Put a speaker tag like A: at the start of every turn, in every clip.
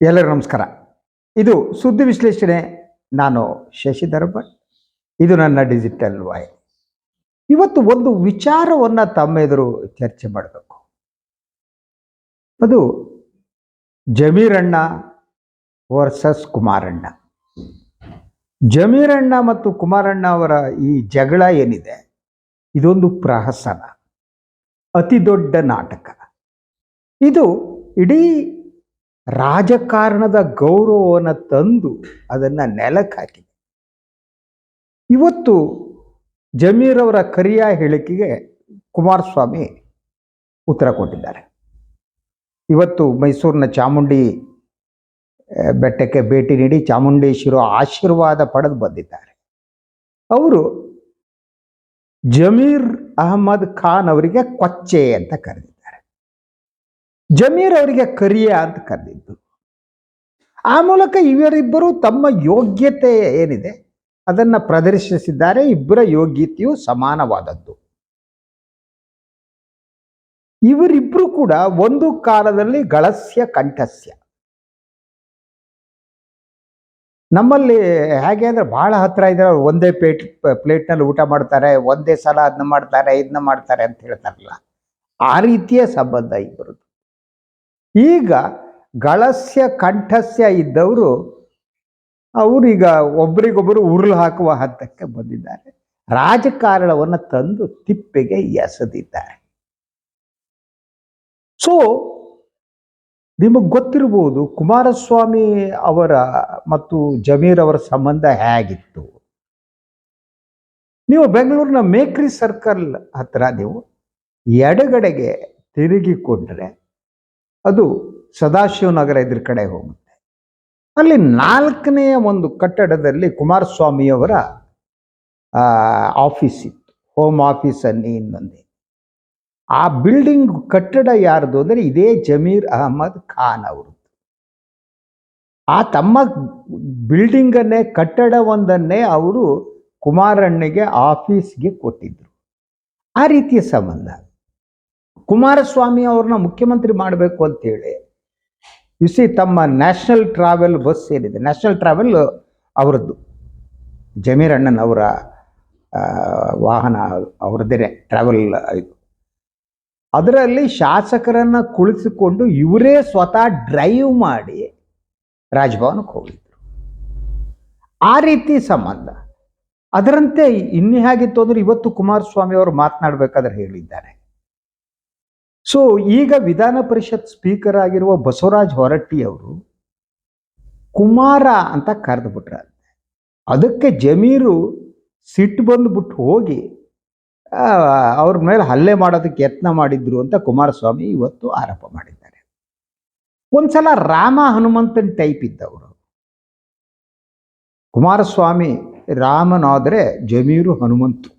A: ಎಲ್ಲರಿಗೂ ನಮಸ್ಕಾರ. ಇದು ಸುದ್ದಿ ವಿಶ್ಲೇಷಣೆ. ನಾನು ಶಶಿಧರ್ ಭಟ್. ಇದು ನನ್ನ ಡಿಜಿಟಲ್ ವಾಯ್. ಇವತ್ತು ಒಂದು ವಿಚಾರವನ್ನು ತಮ್ಮ ಎದುರು ಚರ್ಚೆ ಮಾಡಬೇಕು. ಅದು ಜಮೀರಣ್ಣ ವರ್ಸಸ್ ಕುಮಾರಣ್ಣ. ಜಮೀರಣ್ಣ ಮತ್ತು ಕುಮಾರಣ್ಣ ಅವರ ಈ ಜಗಳ ಏನಿದೆ, ಇದೊಂದು ಪ್ರಹಸನ, ಅತಿ ದೊಡ್ಡ ನಾಟಕ. ಇದು ಇಡೀ ರಾಜಕಾರಣದ ಗೌರವವನ್ನು ತಂದು ಅದನ್ನು ನೆಲಕ್ಕೆ ಹಾಕಿದೆ. ಇವತ್ತು ಜಮೀರವರ ಕರಿಯ ಹೇಳಿಕೆಗೆ ಕುಮಾರಸ್ವಾಮಿ ಉತ್ತರ ಕೊಟ್ಟಿದ್ದಾರೆ. ಇವತ್ತು ಮೈಸೂರಿನ ಚಾಮುಂಡಿ ಬೆಟ್ಟಕ್ಕೆ ಭೇಟಿ ನೀಡಿ ಚಾಮುಂಡೇಶ್ವರಿ ಆಶೀರ್ವಾದ ಪಡೆದು ಬಂದಿದ್ದಾರೆ. ಅವರು ಜಮೀರ್ ಅಹಮದ್ ಖಾನ್ ಅವರಿಗೆ ಕೊಚ್ಚೆ ಅಂತ ಕರೆದಿದ್ದಾರೆ. ಜಮೀರ್ ಅವರಿಗೆ ಕರಿಯ ಅಂತ ಕರೆದಿದ್ದು. ಆ ಮೂಲಕ ಇವರಿಬ್ಬರು ತಮ್ಮ ಯೋಗ್ಯತೆ ಏನಿದೆ ಅದನ್ನು ಪ್ರದರ್ಶಿಸಿದ್ದಾರೆ. ಇಬ್ಬರ ಯೋಗ್ಯತೆಯು ಸಮಾನವಾದದ್ದು. ಇವರಿಬ್ಬರು ಕೂಡ ಒಂದು ಕಾಲದಲ್ಲಿ ಗಳಸ್ಯ ಕಂಠಸ್ಯ. ನಮ್ಮಲ್ಲಿ ಹೇಗೆ ಅಂದರೆ ಬಹಳ ಹತ್ರ ಇದ್ದಾರೆ, ಒಂದೇ ಪ್ಲೇಟ್ನಲ್ಲಿ ಊಟ ಮಾಡ್ತಾರೆ, ಒಂದೇ ಸಲ ಅದನ್ನ ಮಾಡ್ತಾರೆ ಇದನ್ನ ಮಾಡ್ತಾರೆ ಅಂತ ಹೇಳ್ತಾರಲ್ಲ, ಆ ರೀತಿಯ ಸಂಬಂಧ ಇಬ್ಬರದ್ದು. ಈಗ ಗಳಸ್ಯ ಕಂಠಸ್ಯ ಇದ್ದವರು ಅವರೀಗ ಒಬ್ಬರಿಗೊಬ್ಬರು ಉರುಳು ಹಾಕುವ ಹಂತಕ್ಕೆ ಬಂದಿದ್ದಾರೆ. ರಾಜಕಾರಣವನ್ನು ತಂದು ತಿಪ್ಪೆಗೆ ಎಸೆದಿದ್ದಾರೆ. ಸೊ ನಿಮಗೆ ಗೊತ್ತಿರಬಹುದು ಕುಮಾರಸ್ವಾಮಿ ಅವರ ಮತ್ತು ಜಮೀರ್ ಅವರ ಸಂಬಂಧ ಹೇಗಿತ್ತು. ನೀವು ಬೆಂಗಳೂರಿನ ಮೇಕ್ರಿ ಸರ್ಕಲ್ ಹತ್ರ ನೀವು ಎಡಗಡೆಗೆ ತಿರುಗಿಕೊಂಡ್ರೆ ಅದು ಸದಾಶಿವನಗರ ಎದುರ ಕಡೆ ಹೋಗುತ್ತೆ. ಅಲ್ಲಿ 4ನೇ ಒಂದು ಕಟ್ಟಡದಲ್ಲಿ ಕುಮಾರಸ್ವಾಮಿಯವರ ಆಫೀಸ್ ಇತ್ತು, ಹೋಮ್ ಆಫೀಸ್ ಅನ್ನಿ ಇನ್ನೊಂದೇ. ಆ ಬಿಲ್ಡಿಂಗ್ ಕಟ್ಟಡ ಯಾರ್ದು ಅಂದರೆ ಇದೇ ಜಮೀರ್ ಅಹಮದ್ ಖಾನ್ ಅವರು. ಆ ತಮ್ಮ ಬಿಲ್ಡಿಂಗನ್ನೇ ಕಟ್ಟಡವೊಂದನ್ನೇ ಅವರು ಕುಮಾರಣ್ಣಗೆ ಆಫೀಸ್ಗೆ ಕೊಟ್ಟಿದ್ರು. ಆ ರೀತಿಯ ಸಂಬಂಧ. ಕುಮಾರಸ್ವಾಮಿ ಅವ್ರನ್ನ ಮುಖ್ಯಮಂತ್ರಿ ಮಾಡಬೇಕು ಅಂತೇಳಿ ತಮ್ಮ ನ್ಯಾಷನಲ್ ಟ್ರಾವೆಲ್ ಬಸ್ ಏನಿದೆ, ನ್ಯಾಷನಲ್ ಟ್ರಾವೆಲ್ ಅವರದ್ದು, ಜಮೀರ್ ಅಣ್ಣನವರ ವಾಹನ, ಅವರದ್ದೇ ಟ್ರಾವೆಲ್ ಇದು. ಅದರಲ್ಲಿ ಶಾಸಕರನ್ನ ಕುಳಿಸಿಕೊಂಡು ಇವರೇ ಸ್ವತಃ ಡ್ರೈವ್ ಮಾಡಿ ರಾಜಭವನಕ್ಕೆ ಹೋಗಿದ್ರು. ಆ ರೀತಿ ಸಂಬಂಧ. ಅದರಂತೆ ಇನ್ನು ಹೇಗಿತ್ತು ಅಂದರೆ ಇವತ್ತು ಕುಮಾರಸ್ವಾಮಿ ಅವರು ಮಾತನಾಡಬೇಕಾದ್ರೆ ಹೇಳಿದ್ದಾರೆ. ಸೊ ಈಗ ವಿಧಾನ ಪರಿಷತ್ ಸ್ಪೀಕರ್ ಆಗಿರುವ ಬಸವರಾಜ ಹೊರಟ್ಟಿ ಅವರು ಕುಮಾರ ಅಂತ ಕರೆದು ಬಿಟ್ರಂತೆ. ಅದಕ್ಕೆ ಜಮೀರು ಸಿಟ್ಟು ಬಂದುಬಿಟ್ಟು ಹೋಗಿ ಅವ್ರ ಮೇಲೆ ಹಲ್ಲೆ ಮಾಡೋದಕ್ಕೆ ಯತ್ನ ಮಾಡಿದ್ರು ಅಂತ ಕುಮಾರಸ್ವಾಮಿ ಇವತ್ತು ಆರೋಪ ಮಾಡಿದ್ದಾರೆ. ಒಂದ್ಸಲ ರಾಮ ಹನುಮಂತನ ಟೈಪ್ ಇದ್ದವರು. ಕುಮಾರಸ್ವಾಮಿ ರಾಮನಾದರೆ ಜಮೀರು ಹನುಮಂತು.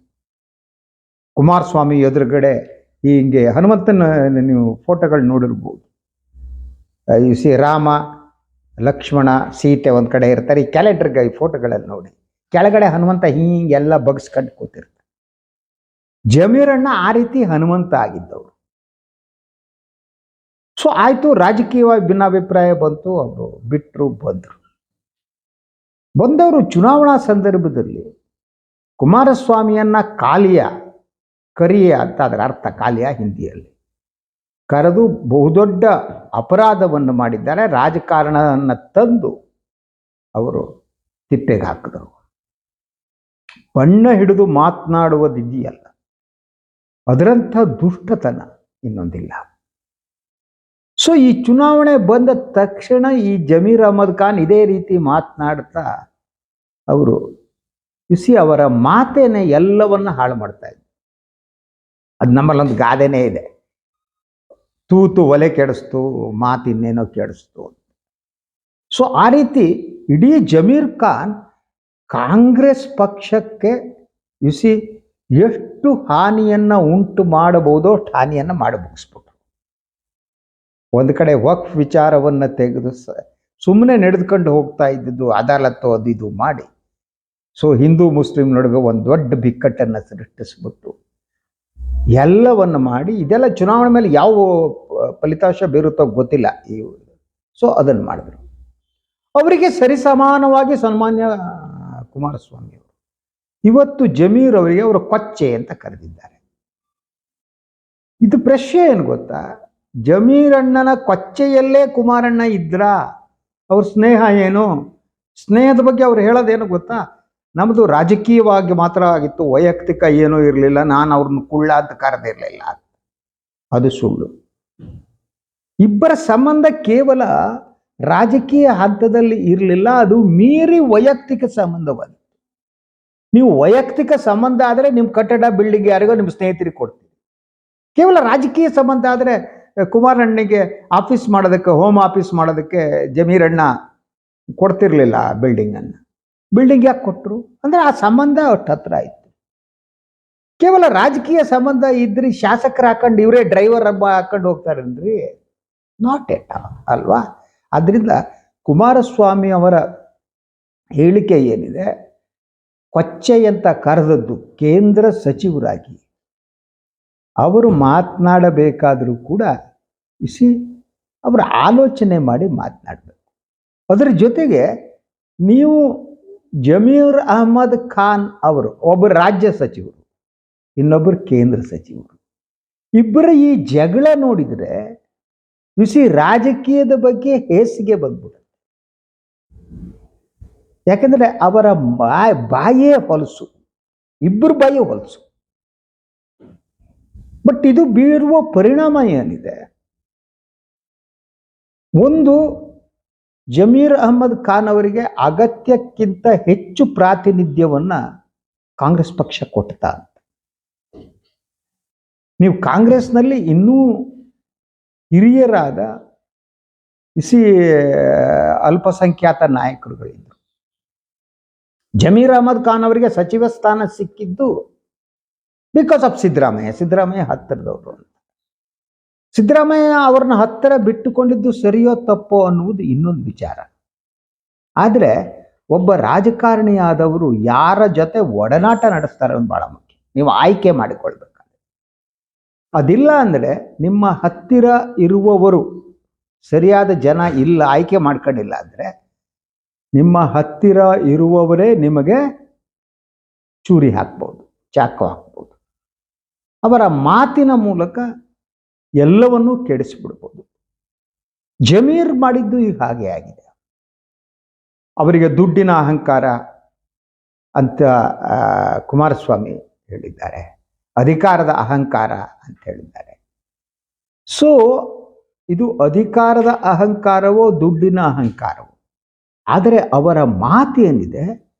A: ಕುಮಾರಸ್ವಾಮಿ ಎದುರುಗಡೆ ಹಿಂಗೆ ಹನುಮಂತನ ನೀವು ಫೋಟೋಗಳು ನೋಡಿರ್ಬೋದು. ರಾಮ, ಲಕ್ಷ್ಮಣ, ಸೀತೆ ಒಂದು ಕಡೆ ಇರ್ತಾರೆ. ಈ ಕ್ಯಾಲೆಂಡರ್ಗೆ ಈ ಫೋಟೋಗಳಲ್ಲಿ ನೋಡಿ, ಕೆಳಗಡೆ ಹನುಮಂತ ಹಿಂಗೆಲ್ಲ ಬಗ್ಸ್ಕೊಂಡು ಕೂತಿರ್ತಾರೆ. ಜಮೀರಣ್ಣ ಆ ರೀತಿ ಹನುಮಂತ ಆಗಿದ್ದವರು. ಸೊ ಆಯಿತು, ರಾಜಕೀಯವಾಗಿ ಭಿನ್ನಾಭಿಪ್ರಾಯ ಬಂತು, ಅವರು ಬಿಟ್ಟರು, ಬಂದವರು ಚುನಾವಣಾ ಸಂದರ್ಭದಲ್ಲಿ ಕುಮಾರಸ್ವಾಮಿಯನ್ನ ಕರಿಯ ಅಂತ ಅದರ ಅರ್ಥ, ಕಾಲಿಯ ಹಿಂದಿಯಲ್ಲಿ ಕರೆದು ಬಹುದೊಡ್ಡ ಅಪರಾಧವನ್ನು ಮಾಡಿದ್ದಾರೆ. ರಾಜಕಾರಣವನ್ನು ತಂದು ಅವರು ತಿಪ್ಪೆಗೆ ಹಾಕಿದರು. ಬಣ್ಣ ಹಿಡಿದು ಮಾತನಾಡುವುದಿದೆಯಲ್ಲ, ಅದರಂಥ ದುಷ್ಟತನ ಇನ್ನೊಂದಿಲ್ಲ. ಸೊ ಈ ಚುನಾವಣೆ ಬಂದ ತಕ್ಷಣ ಈ ಜಮೀರ್ ಅಹಮದ್ ಖಾನ್ ಇದೇ ರೀತಿ ಮಾತನಾಡ್ತಾ ಅವರು ಅವರ ಮಾತೇನೆ ಎಲ್ಲವನ್ನ ಹಾಳು ಮಾಡ್ತಾ ಇದ್ರು. ಅದು ನಮ್ಮಲ್ಲೊಂದು ಗಾದೆನೇ ಇದೆ, ತೂತು ಒಲೆ ಕೆಡಿಸ್ತು, ಮಾತು ಇನ್ನೇನೋ ಕೆಡಿಸ್ತು. ಸೊ ಆ ರೀತಿ ಇಡೀ ಜಮೀರ್ ಖಾನ್ ಕಾಂಗ್ರೆಸ್ ಪಕ್ಷಕ್ಕೆ ಎಷ್ಟು ಹಾನಿಯನ್ನು ಉಂಟು ಮಾಡಬಹುದೋ ಅಷ್ಟು ಹಾನಿಯನ್ನು ಮಾಡಿ ಮುಗಿಸ್ಬಿಟ್ರು. ಒಂದು ಕಡೆ ವಕ್ಫ್ ವಿಚಾರವನ್ನು ತೆಗೆದು ಸುಮ್ಮನೆ ನಡೆದುಕೊಂಡು ಹೋಗ್ತಾ ಇದ್ದಿದ್ದು ಅದಾಲತ್ತು ಅದು ಇದು ಮಾಡಿ, ಸೊ ಹಿಂದೂ ಮುಸ್ಲಿಂ ನಡುವೆ ಒಂದು ದೊಡ್ಡ ಬಿಕ್ಕಟ್ಟನ್ನು ಸೃಷ್ಟಿಸ್ಬಿಟ್ಟು ಎಲ್ಲವನ್ನು ಮಾಡಿ, ಇದೆಲ್ಲ ಚುನಾವಣೆ ಮೇಲೆ ಯಾವ ಫಲಿತಾಂಶ ಬೀರುತ್ತೋ ಗೊತ್ತಿಲ್ಲ. ಸೊ ಅದನ್ನು ಮಾಡಿದ್ರು. ಅವರಿಗೆ ಸರಿಸಮಾನವಾಗಿ ಸನ್ಮಾನ್ಯ ಕುಮಾರಸ್ವಾಮಿ ಅವರು ಇವತ್ತು ಜಮೀರ್ ಅವರಿಗೆ ಅವರು ಕೊಚ್ಚೆ ಅಂತ ಕರೆದಿದ್ದಾರೆ. ಇದು ಪ್ರಶ್ನೆ ಏನು ಗೊತ್ತಾ, ಜಮೀರಣ್ಣನ ಕೊಚ್ಚೆಯಲ್ಲೇ ಕುಮಾರಣ್ಣ ಇದ್ರ, ಅವ್ರ ಸ್ನೇಹ ಏನು, ಸ್ನೇಹದ ಬಗ್ಗೆ ಅವ್ರು ಹೇಳೋದೇನು ಗೊತ್ತಾ, ನಮ್ಮದು ರಾಜಕೀಯವಾಗಿ ಮಾತ್ರ ಆಗಿತ್ತು, ವೈಯಕ್ತಿಕ ಏನೂ ಇರಲಿಲ್ಲ, ನಾನು ಅವ್ರನ್ನ ಕುಳ್ಳ ಅಂತ ಕರೆದಿರಲಿಲ್ಲ. ಅದು ಸುಳ್ಳು. ಇಬ್ಬರ ಸಂಬಂಧ ಕೇವಲ ರಾಜಕೀಯ ಹಂತದಲ್ಲಿ ಇರಲಿಲ್ಲ, ಅದು ಮೀರಿ ವೈಯಕ್ತಿಕ ಸಂಬಂಧವಾಗಿದೆ. ನೀವು ವೈಯಕ್ತಿಕ ಸಂಬಂಧ ಆದರೆ ನಿಮ್ಮ ಕಟ್ಟಡ ಬಿಲ್ಡಿಂಗ್ ಯಾರಿಗೋ ನಿಮ್ಮ ಸ್ನೇಹಿತರಿಗೆ ಕೊಡ್ತೀವಿ. ಕೇವಲ ರಾಜಕೀಯ ಸಂಬಂಧ ಆದರೆ ಕುಮಾರಣ್ಣನಿಗೆ ಆಫೀಸ್ ಮಾಡೋದಕ್ಕೆ, ಹೋಮ್ ಆಫೀಸ್ ಮಾಡೋದಕ್ಕೆ ಜಮೀರಣ್ಣ ಕೊಡ್ತಿರ್ಲಿಲ್ಲ ಬಿಲ್ಡಿಂಗನ್ನು. ಬಿಲ್ಡಿಂಗ್ ಯಾಕೆ ಕೊಟ್ಟರು ಅಂದರೆ ಆ ಸಂಬಂಧ ಅಷ್ಟು ಹತ್ರ ಇತ್ತು. ಕೇವಲ ರಾಜಕೀಯ ಸಂಬಂಧ ಇದ್ರಿ ಶಾಸಕರು ಹಾಕೊಂಡು ಇವರೇ ಡ್ರೈವರ್ ಹಬ್ಬ ಹಾಕೊಂಡು ಹೋಗ್ತಾರೇನ್ರಿ? ನಾಟ್ ಎಟ್ ಅಲ್ವಾ? ಅದರಿಂದ ಕುಮಾರಸ್ವಾಮಿ ಅವರ ಹೇಳಿಕೆ ಏನಿದೆ, ಕೊಚ್ಚೆ ಅಂತ ಕರೆದದ್ದು ಕೇಂದ್ರ ಸಚಿವರಾಗಿ ಅವರು ಮಾತನಾಡಬೇಕಾದರೂ ಕೂಡ ಅವರು ಆಲೋಚನೆ ಮಾಡಿ ಮಾತನಾಡಬೇಕು. ಅದರ ಜೊತೆಗೆ ನೀವು ಜಮೀರ್ ಅಹಮದ್ ಖಾನ್ ಅವರು ಒಬ್ಬರು ರಾಜ್ಯ ಸಚಿವರು, ಇನ್ನೊಬ್ಬರು ಕೇಂದ್ರ ಸಚಿವರು, ಇಬ್ಬರ ಈ ಜಗಳ ನೋಡಿದರೆ ರಾಜಕೀಯದ ಬಗ್ಗೆ ಹೇಸಿಗೆ ಬಂದ್ಬಿಡುತ್ತೆ. ಯಾಕಂದ್ರೆ ಅವರ ಬಾಯೇ ಹೊಲಸು, ಇಬ್ಬರು ಬಾಯಿ ಹೊಲಸು. ಬಟ್ ಇದು ಬೀರುವ ಪರಿಣಾಮ ಏನಿದೆ, ಒಂದು ಜಮೀರ್ ಅಹಮದ್ ಖಾನ್ ಅವರಿಗೆ ಅಗತ್ಯಕ್ಕಿಂತ ಹೆಚ್ಚು ಪ್ರಾತಿನಿಧ್ಯವನ್ನ ಕಾಂಗ್ರೆಸ್ ಪಕ್ಷ ಕೊಡ್ತಾ ಅಂತ. ನೀವು ಕಾಂಗ್ರೆಸ್ನಲ್ಲಿ ಇನ್ನೂ ಹಿರಿಯರಾದ ಅಲ್ಪಸಂಖ್ಯಾತ ನಾಯಕರುಗಳಿದ್ರು. ಜಮೀರ್ ಅಹಮದ್ ಖಾನ್ ಅವರಿಗೆ ಸಚಿವ ಸ್ಥಾನ ಸಿಕ್ಕಿದ್ದು ಬಿಕಾಸ್ ಆಫ್ ಸಿದ್ದರಾಮಯ್ಯ ಹತ್ತಿರದವರು ಅಂತ. ಸಿದ್ದರಾಮಯ್ಯ ಅವ್ರನ್ನ ಹತ್ತಿರ ಬಿಟ್ಟುಕೊಂಡಿದ್ದು ಸರಿಯೋ ತಪ್ಪೋ ಅನ್ನುವುದು ಇನ್ನೊಂದು ವಿಚಾರ. ಆದರೆ ಒಬ್ಬ ರಾಜಕಾರಣಿಯಾದವರು ಯಾರ ಜೊತೆ ಒಡನಾಟ ನಡೆಸ್ತಾರೆ ಅನ್ನೋದು ಬಹಳ ಮುಖ್ಯ. ನೀವು ಆಯ್ಕೆ ಮಾಡಿಕೊಳ್ಬೇಕಾದ್ರೆ ಅದಿಲ್ಲ ಅಂದರೆ ನಿಮ್ಮ ಹತ್ತಿರ ಇರುವವರು ಸರಿಯಾದ ಜನ ಇಲ್ಲ, ಆಯ್ಕೆ ಮಾಡ್ಕೊಂಡಿಲ್ಲ ಅಂದರೆ ನಿಮ್ಮ ಹತ್ತಿರ ಇರುವವರೇ ನಿಮಗೆ ಚೂರಿ ಹಾಕ್ಬೋದು, ಚಾಕು ಹಾಕ್ಬೋದು. ಅವರ ಮಾತಿನ ಮೂಲಕ ಎಲ್ಲವನ್ನೂ ಕೆಡಿಸಿಬಿಡ್ಬೋದು. ಜಮೀರ್ ಮಾಡಿದ್ದು ಈಗ ಹಾಗೆ ಆಗಿದೆ. ಅವರಿಗೆ ದುಡ್ಡಿನ ಅಹಂಕಾರ ಅಂತ ಕುಮಾರಸ್ವಾಮಿ ಹೇಳಿದ್ದಾರೆ, ಅಧಿಕಾರದ ಅಹಂಕಾರ ಅಂತ ಹೇಳಿದ್ದಾರೆ. ಸೊ ಇದು ಅಧಿಕಾರದ ಅಹಂಕಾರವೋ ದುಡ್ಡಿನ ಅಹಂಕಾರವೋ, ಆದರೆ ಅವರ ಮಾತು ಏನಿದೆ,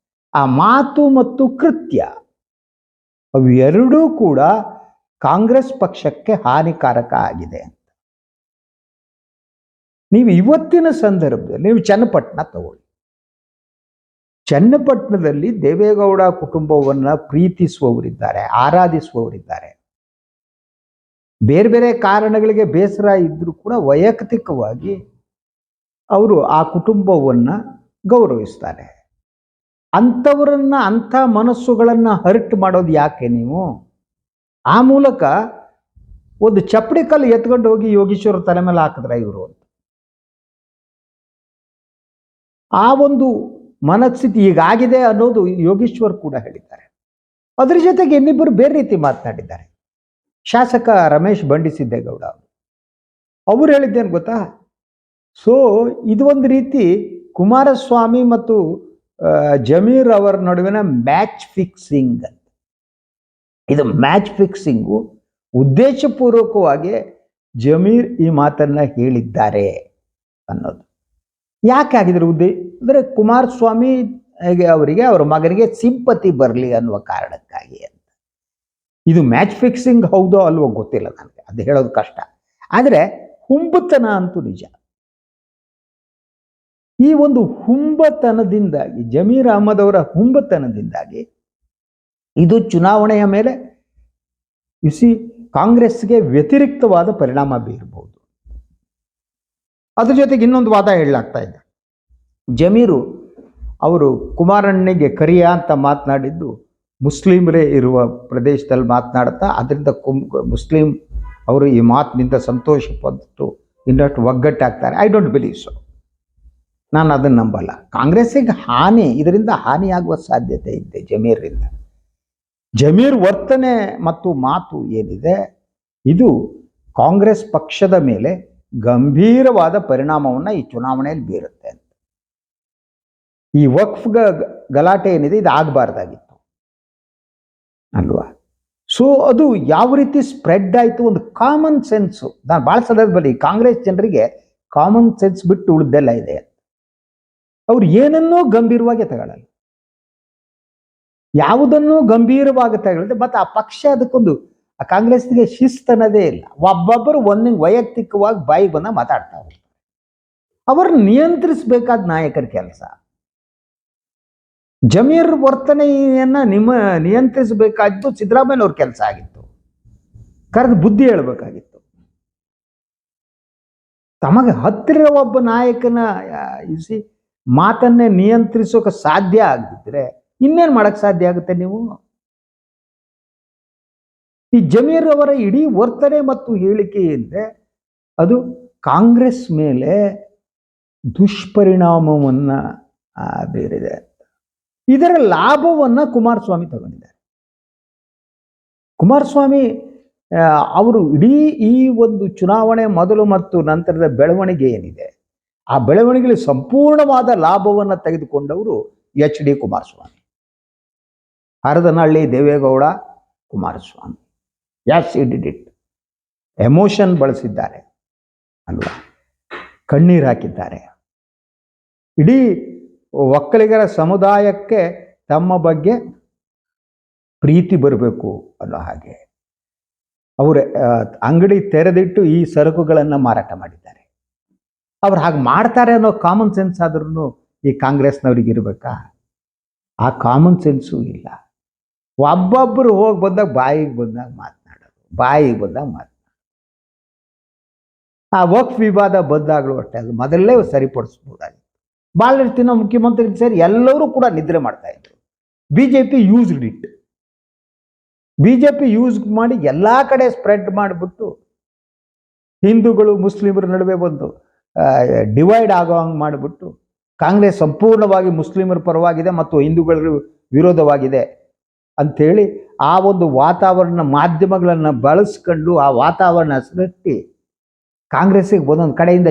A: ಆ ಮಾತು ಮತ್ತು ಕೃತ್ಯ ಅವೆರಡೂ ಕೂಡ ಕಾಂಗ್ರೆಸ್ ಪಕ್ಷಕ್ಕೆ ಹಾನಿಕಾರಕ ಆಗಿದೆ ಅಂತ. ನೀವು ಇವತ್ತಿನ ಸಂದರ್ಭದಲ್ಲಿ ನೀವು ಚನ್ನಪಟ್ಟಣ ತಗೊಳ್ಳಿ. ಚನ್ನಪಟ್ಟಣದಲ್ಲಿ ದೇವೇಗೌಡ ಕುಟುಂಬವನ್ನ ಪ್ರೀತಿಸುವವರಿದ್ದಾರೆ, ಆರಾಧಿಸುವವರಿದ್ದಾರೆ. ಬೇರೆ ಬೇರೆ ಕಾರಣಗಳಿಗೆ ಬೇಸರ ಇದ್ರೂ ಕೂಡ ವೈಯಕ್ತಿಕವಾಗಿ ಅವರು ಆ ಕುಟುಂಬವನ್ನ ಗೌರವಿಸ್ತಾರೆ. ಅಂಥವರನ್ನ, ಅಂಥ ಮನಸ್ಸುಗಳನ್ನ ಹರ್ಟ್ ಮಾಡೋದು ಯಾಕೆ ನೀವು? ಆ ಮೂಲಕ ಒಂದು ಚಪ್ಪಡಿ ಕಲ್ಲು ಎತ್ಕೊಂಡು ಹೋಗಿ ಯೋಗೀಶ್ವರ ತಲೆ ಮೇಲೆ ಹಾಕಿದ್ರ ಇವರು ಅಂತ. ಆ ಒಂದು ಮನಸ್ಥಿತಿ ಈಗಾಗಿದೆ ಅನ್ನೋದು ಯೋಗೀಶ್ವರ್ ಕೂಡ ಹೇಳಿದ್ದಾರೆ. ಅದ್ರ ಜೊತೆಗೆ ಇನ್ನಿಬ್ಬರು ಬೇರೆ ರೀತಿ ಮಾತನಾಡಿದ್ದಾರೆ. ಶಾಸಕ ರಮೇಶ್ ಬಂಡಿಸಿದ್ದೇಗೌಡ ಅವರು ಹೇಳಿದ್ದೇನು ಗೊತ್ತಾ, ಸೊ ಇದು ಒಂದು ರೀತಿ ಕುಮಾರಸ್ವಾಮಿ ಮತ್ತು ಜಮೀರ್ ಅವರ ನಡುವಿನ ಮ್ಯಾಚ್ ಫಿಕ್ಸಿಂಗ್ ಅಂತ. ಇದು ಮ್ಯಾಚ್ ಫಿಕ್ಸಿಂಗು ಉದ್ದೇಶಪೂರ್ವಕವಾಗಿ ಜಮೀರ್ ಈ ಮಾತನ್ನ ಹೇಳಿದ್ದಾರೆ ಅನ್ನೋದು. ಯಾಕೆ ಆಗಿದ್ರೆ ಅಂದರೆ ಕುಮಾರಸ್ವಾಮಿ ಅವರಿಗೆ, ಅವರ ಮಗನಿಗೆ ಸಿಂಪತಿ ಬರಲಿ ಅನ್ನುವ ಕಾರಣಕ್ಕಾಗಿ ಅಂತ. ಇದು ಮ್ಯಾಚ್ ಫಿಕ್ಸಿಂಗ್ ಹೌದೋ ಅಲ್ವೋ ಗೊತ್ತಿಲ್ಲ ನನಗೆ, ಅದು ಹೇಳೋದು ಕಷ್ಟ. ಆದರೆ ಹುಂಬತನ ಅಂತೂ ನಿಜ. ಈ ಒಂದು ಹುಂಬತನದಿಂದಾಗಿ, ಜಮೀರ್ ಅಹಮದ್ ಅವರ ಹುಂಬತನದಿಂದಾಗಿ ಇದು ಚುನಾವಣೆಯ ಮೇಲೆ ಕಾಂಗ್ರೆಸ್ಗೆ ವ್ಯತಿರಿಕ್ತವಾದ ಪರಿಣಾಮ ಬೀರಬಹುದು. ಅದ್ರ ಜೊತೆಗೆ ಇನ್ನೊಂದು ವಾದ ಹೇಳಲಾಗ್ತಾ ಇದೆ. ಜಮೀರು ಅವರು ಕುಮಾರಣ್ಣನಿಗೆ ಕರಿಯ ಅಂತ ಮಾತನಾಡಿದ್ದು ಮುಸ್ಲಿಮರೇ ಇರುವ ಪ್ರದೇಶದಲ್ಲಿ ಮಾತನಾಡ್ತಾ, ಅದರಿಂದ ಮುಸ್ಲಿಂ ಅವರು ಈ ಮಾತಿನಿಂದ ಸಂತೋಷ ಪಟ್ಟು ಇನ್ನಷ್ಟು ಒಗ್ಗಟ್ಟಾಗ್ತಾರೆ. I don't believe so. ನಾನು ಅದನ್ನು ನಂಬಲ್ಲ. ಕಾಂಗ್ರೆಸ್ಸಿಗೆ ಹಾನಿ, ಇದರಿಂದ ಹಾನಿಯಾಗುವ ಸಾಧ್ಯತೆ ಇದೆ ಜಮೀರ್ರಿಂದ. ಜಮೀರ್ ವರ್ತನೆ ಮತ್ತು ಮಾತು ಏನಿದೆ ಇದು ಕಾಂಗ್ರೆಸ್ ಪಕ್ಷದ ಮೇಲೆ ಗಂಭೀರವಾದ ಪರಿಣಾಮವನ್ನು ಈ ಚುನಾವಣೆಯಲ್ಲಿ ಬೀರುತ್ತೆ ಅಂತ. ಈ ವಕ್ಫ್ ಗಲಾಟೆ ಏನಿದೆ ಇದು ಆಗಬಾರ್ದಾಗಿತ್ತು ಅಲ್ವಾ? ಸೊ ಅದು ಯಾವ ರೀತಿ ಸ್ಪ್ರೆಡ್ ಆಯಿತು, ಒಂದು ಕಾಮನ್ ಸೆನ್ಸು. ನಾನು ಭಾಳ ಸಂದರ್ಭದಲ್ಲಿ ಕಾಂಗ್ರೆಸ್ ಜನರಿಗೆ ಕಾಮನ್ ಸೆನ್ಸ್ ಬಿಟ್ಟು ಉಳಿದೆಲ್ಲ ಇದೆ. ಅವ್ರು ಏನನ್ನೂ ಗಂಭೀರವಾಗಿ ತಗೊಳ್ಳಲ್ಲ, ಯಾವುದನ್ನೂ ಗಂಭೀರವಾಗಿ ತಗೊಳ್ಳದೆ. ಮತ್ತು ಆ ಪಕ್ಷ ಅದಕ್ಕೊಂದು, ಆ ಕಾಂಗ್ರೆಸ್ಗೆ ಶಿಸ್ತನ್ನದೇ ಇಲ್ಲ. ಒಬ್ಬೊಬ್ಬರು ಒಂದೊಂದು ವೈಯಕ್ತಿಕವಾಗಿ ಬಾಯಿಗೆ ಬಂದ ಮಾತಾಡ್ತಾ ಹೋಗ್ತಾರೆ. ಅವರನ್ನು ನಿಯಂತ್ರಿಸಬೇಕಾದ ನಾಯಕರ ಕೆಲಸ. ಜಮೀರ್ ವರ್ತನೆಯನ್ನ ನಿಯಂತ್ರಿಸಬೇಕಾದ್ದು ಸಿದ್ದರಾಮಯ್ಯನವ್ರ ಕೆಲಸ ಆಗಿತ್ತು. ಕರೆದು ಬುದ್ಧಿ ಹೇಳಬೇಕಾಗಿತ್ತು. ತಮಗೆ ಹತ್ತಿರ ಒಬ್ಬ ನಾಯಕನ ಮಾತನ್ನೇ ನಿಯಂತ್ರಿಸೋಕೆ ಸಾಧ್ಯ ಆಗದಿದ್ರೆ ಇನ್ನೇನು ಮಾಡಕ್ ಸಾಧ್ಯ ಆಗುತ್ತೆ ನೀವು? ಈ ಜಮೀರ್ ಅವರ ಇಡೀ ವರ್ತನೆ ಮತ್ತು ಹೇಳಿಕೆ ಏನಿದೆ ಅದು ಕಾಂಗ್ರೆಸ್ ಮೇಲೆ ದುಷ್ಪರಿಣಾಮವನ್ನ ಬೀರಿದೆ. ಇದರ ಲಾಭವನ್ನ ಕುಮಾರಸ್ವಾಮಿ ತಗೊಂಡಿದ್ದಾರೆ. ಕುಮಾರಸ್ವಾಮಿ ಅವರು ಇಡೀ ಈ ಒಂದು ಚುನಾವಣೆ ಮೊದಲು ಮತ್ತು ನಂತರದ ಬೆಳವಣಿಗೆ ಏನಿದೆ ಆ ಬೆಳವಣಿಗೆಯಲ್ಲಿ ಸಂಪೂರ್ಣವಾದ ಲಾಭವನ್ನು ತೆಗೆದುಕೊಂಡವರು HD Kumaraswamy, Haradanahalli Deve Gowda Kumaraswamy. Yes he did it. Emotion ಬಳಸಿದ್ದಾರೆ ಅಲ್ವಾ, ಕಣ್ಣೀರು ಹಾಕಿದ್ದಾರೆ. ಇಡೀ ಒಕ್ಕಲಿಗರ ಸಮುದಾಯಕ್ಕೆ ತಮ್ಮ ಬಗ್ಗೆ ಪ್ರೀತಿ ಬರಬೇಕು ಅನ್ನೋ ಹಾಗೆ ಅವರು ಅಂಗಡಿ ತೆರೆದಿಟ್ಟು ಈ ಸರಕುಗಳನ್ನು ಮಾರಾಟ ಮಾಡಿದ್ದಾರೆ. ಅವ್ರು ಹಾಗೆ ಮಾಡ್ತಾರೆ ಅನ್ನೋ ಕಾಮನ್ ಸೆನ್ಸ್ ಆದ್ರೂ ಈ ಕಾಂಗ್ರೆಸ್ನವ್ರಿಗೆ ಇರಬೇಕಾ? ಆ ಕಾಮನ್ ಸೆನ್ಸು ಇಲ್ಲ. ಒಬ್ಬೊಬ್ಬರು ಹೋಗಿ ಬಂದಾಗ ಬಾಯಿಗೆ ಬಂದಾಗ ಮಾತನಾಡೋದು. ಆ ವಕ್ಫ್ ವಿವಾದ ಬಂದಾಗಲೂ ಅಷ್ಟೇ, ಅದು ಮೊದಲೇ ಸರಿಪಡಿಸ್ಬೋದಾಗಿತ್ತು. ಭಾಳ ದಿನ ಮುಖ್ಯಮಂತ್ರಿ ಸೇರಿ ಎಲ್ಲರೂ ಕೂಡ ನಿದ್ರೆ ಮಾಡ್ತಾ ಇದ್ರು. BJP used it. BJP use ಮಾಡಿ ಎಲ್ಲ ಕಡೆ ಸ್ಪ್ರೆಡ್ ಮಾಡಿಬಿಟ್ಟು ಹಿಂದೂಗಳು ಮುಸ್ಲಿಮರ ನಡುವೆ ಒಂದು ಡಿವೈಡ್ ಆಗೋ ಹಂಗೆ ಮಾಡಿಬಿಟ್ಟು ಕಾಂಗ್ರೆಸ್ ಸಂಪೂರ್ಣವಾಗಿ ಮುಸ್ಲಿಮರ ಪರವಾಗಿದೆ ಮತ್ತು ಹಿಂದೂಗಳ ವಿರೋಧವಾಗಿದೆ ಅಂಥೇಳಿ ಆ ಒಂದು ವಾತಾವರಣ, ಮಾಧ್ಯಮಗಳನ್ನು ಬಳಸ್ಕೊಂಡು ಆ ವಾತಾವರಣ ಸೃಷ್ಟಿ ಕಾಂಗ್ರೆಸ್ಸಿಗೆ ಒಂದೊಂದು ಕಡೆಯಿಂದ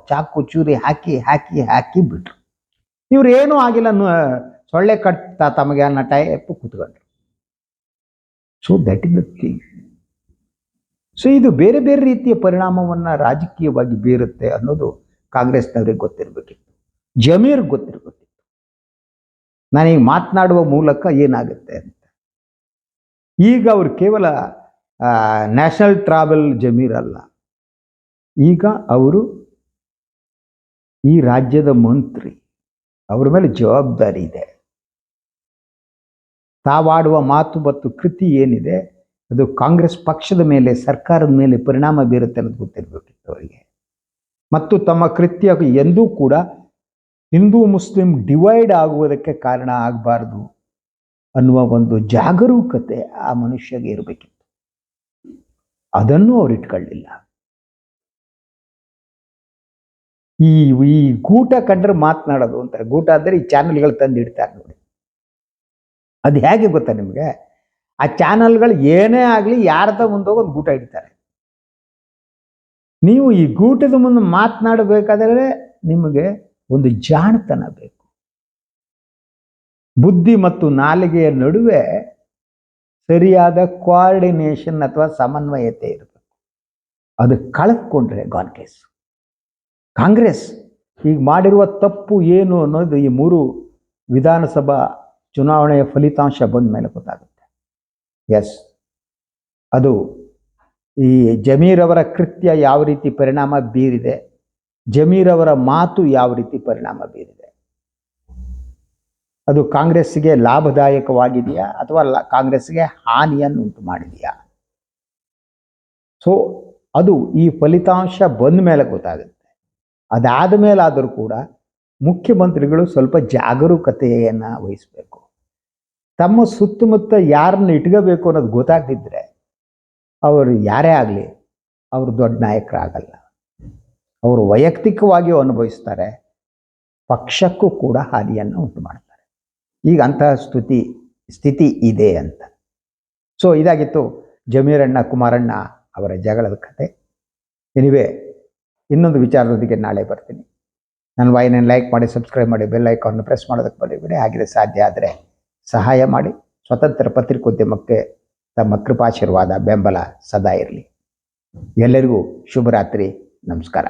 A: ಚಾಕು ಚೂರಿ ಹಾಕಿ ಬಿಟ್ರು. ಇವ್ರು ಏನೂ ಆಗಿಲ್ಲ, ಸೊಳ್ಳೆ ಕಟ್ತಾ ತಮಗೆ ಅನ್ನೋ ಟೈಪ್ ಕೂತ್ಕೊಂಡ್ರು. So that is the thing. So ಇದು ಬೇರೆ ಬೇರೆ ರೀತಿಯ ಪರಿಣಾಮವನ್ನು ರಾಜಕೀಯವಾಗಿ ಬೀರುತ್ತೆ ಅನ್ನೋದು ಕಾಂಗ್ರೆಸ್ನವ್ರಿಗೆ ಗೊತ್ತಿರಬೇಕಿತ್ತು, ಜಮೀರ್ಗೆ ಗೊತ್ತಿರಬೇಕಿತ್ತು. ನಾನೀಗ ಮಾತನಾಡುವ ಮೂಲಕ ಏನಾಗುತ್ತೆ ಅಂತ. ಈಗ ಅವರು ಕೇವಲ ನ್ಯಾಷನಲ್ ಟ್ರಾವೆಲ್ ಜಮೀರ್ ಅಲ್ಲ, ಈಗ ಅವರು ಈ ರಾಜ್ಯದ ಮಂತ್ರಿ. ಅವರ ಮೇಲೆ ಜವಾಬ್ದಾರಿ ಇದೆ. ತಾವಾಡುವ ಮಾತು ಮತ್ತು ಕೃತಿ ಏನಿದೆ ಅದು ಕಾಂಗ್ರೆಸ್ ಪಕ್ಷದ ಮೇಲೆ, ಸರ್ಕಾರದ ಮೇಲೆ ಪರಿಣಾಮ ಬೀರುತ್ತೆ ಅನ್ನೋದು ಗೊತ್ತಿರಬೇಕಿತ್ತು ಅವರಿಗೆ. ಮತ್ತು ತಮ್ಮ ಕೃತ್ಯ ಎಂದೂ ಕೂಡ ಹಿಂದೂ ಮುಸ್ಲಿಂ ಡಿವೈಡ್ ಆಗುವುದಕ್ಕೆ ಕಾರಣ ಆಗಬಾರ್ದು ಅನ್ನುವ ಒಂದು ಜಾಗರೂಕತೆ ಆ ಮನುಷ್ಯಗೆ ಇರಬೇಕಿತ್ತು. ಅದನ್ನು ಅವ್ರು ಇಟ್ಕೊಳ್ಳಿಲ್ಲ. ಈ ಗೂಟ ಕಂಡ್ರೆ ಮಾತನಾಡೋದು ಅಂತಾರೆ. ಗೂಟ ಅಂದರೆ ಈ ಚಾನಲ್ಗಳು ತಂದು ಇಡ್ತಾರೆ ನೋಡಿ. ಅದು ಹೇಗೆ ಗೊತ್ತಾ ನಿಮಗೆ? ಆ ಚಾನಲ್ಗಳು ಏನೇ ಆಗಲಿ ಯಾರದ ಮುಂದೋಗಿ ಒಂದು ಗೂಟ ಇಡ್ತಾರೆ. ನೀವು ಈ ಗೂಟದ ಮುಂದೆ ಮಾತನಾಡಬೇಕಾದ್ರೆ ನಿಮಗೆ ಒಂದು ಜಾಣತನ ಬೇಕು. ಬುದ್ಧಿ ಮತ್ತು ನಾಲಿಗೆಯ ನಡುವೆ ಸರಿಯಾದ ಕೋಆರ್ಡಿನೇಷನ್ ಅಥವಾ ಸಮನ್ವಯತೆ ಇರಬೇಕು. ಅದು ಕಳೆದುಕೊಂಡ್ರೆ ಗಾನ್ ಕೇಸ್. ಕಾಂಗ್ರೆಸ್ ಈಗ ಮಾಡಿರುವ ತಪ್ಪು ಏನು ಅನ್ನೋದು ಈ 3 ವಿಧಾನಸಭಾ ಚುನಾವಣೆಯ ಫಲಿತಾಂಶ ಬಂದ ಮೇಲೆ ಗೊತ್ತಾಗುತ್ತೆ. ಎಸ್, ಅದು ಈ ಜಮೀರ್ ಅವರ ಕೃತ್ಯ ಯಾವ ರೀತಿ ಪರಿಣಾಮ ಬೀರಿದೆ, ಜಮೀರ್ ಅವರ ಮಾತು ಯಾವ ರೀತಿ ಪರಿಣಾಮ ಬೀರಿದೆ, ಅದು ಕಾಂಗ್ರೆಸ್ಸಿಗೆ ಲಾಭದಾಯಕವಾಗಿದೆಯಾ ಅಥವಾ ಕಾಂಗ್ರೆಸ್ಗೆ ಹಾನಿಯನ್ನು ಉಂಟು ಮಾಡಿದೆಯಾ? ಸೊ ಅದು ಈ ಫಲಿತಾಂಶ ಬಂದ ಮೇಲೆ ಗೊತ್ತಾಗುತ್ತೆ. ಅದಾದ ಮೇಲಾದರೂ ಕೂಡ ಮುಖ್ಯಮಂತ್ರಿಗಳು ಸ್ವಲ್ಪ ಜಾಗರೂಕತೆಯನ್ನು ವಹಿಸಬೇಕು. ತಮ್ಮ ಸುತ್ತಮುತ್ತ ಯಾರನ್ನು ಇಟ್ಕೋಬೇಕು ಅನ್ನೋದು ಗೊತ್ತಾಗ್ತಿದ್ರೆ ಅವರು ಯಾರೇ ಆಗಲಿ ಅವರು ದೊಡ್ಡ ನಾಯಕರಾಗಲ್ಲ. ಅವರು ವೈಯಕ್ತಿಕವಾಗಿಯೂ ಅನುಭವಿಸ್ತಾರೆ, ಪಕ್ಷಕ್ಕೂ ಕೂಡ ಹಾನಿಯನ್ನು ಉಂಟು ಮಾಡ್ತಾರೆ. ಈಗ ಅಂತಹ ಸ್ಥಿತಿ ಇದೆ ಅಂತ. ಸೊ ಇದಾಗಿತ್ತು ಜಮೀರಣ್ಣ ಕುಮಾರಣ್ಣ ಅವರ ಜಗಳದ ಕತೆ. ಎನಿವೆ, ಇನ್ನೊಂದು ವಿಚಾರದೊಂದಿಗೆ ನಾಳೆ ಬರ್ತೀನಿ. ನನ್ನ ವಾಹಿನಿಯನ್ನು ಲೈಕ್ ಮಾಡಿ, ಸಬ್ಸ್ಕ್ರೈಬ್ ಮಾಡಿ, ಬೆಲ್ ಐಕಾನ್ ಪ್ರೆಸ್ ಮಾಡೋದಕ್ಕೆ ಬರೀಬೇಡಿ. ಹಾಗೆ ಸಾಧ್ಯ ಆದರೆ ಸಹಾಯ ಮಾಡಿ. ಸ್ವತಂತ್ರ ಪತ್ರಿಕೋದ್ಯಮಕ್ಕೆ ತಮ್ಮ ಕೃಪಾಶೀರ್ವಾದ, ಬೆಂಬಲ ಸದಾ ಇರಲಿ. ಎಲ್ಲರಿಗೂ ಶುಭರಾತ್ರಿ. ನಮಸ್ಕಾರ.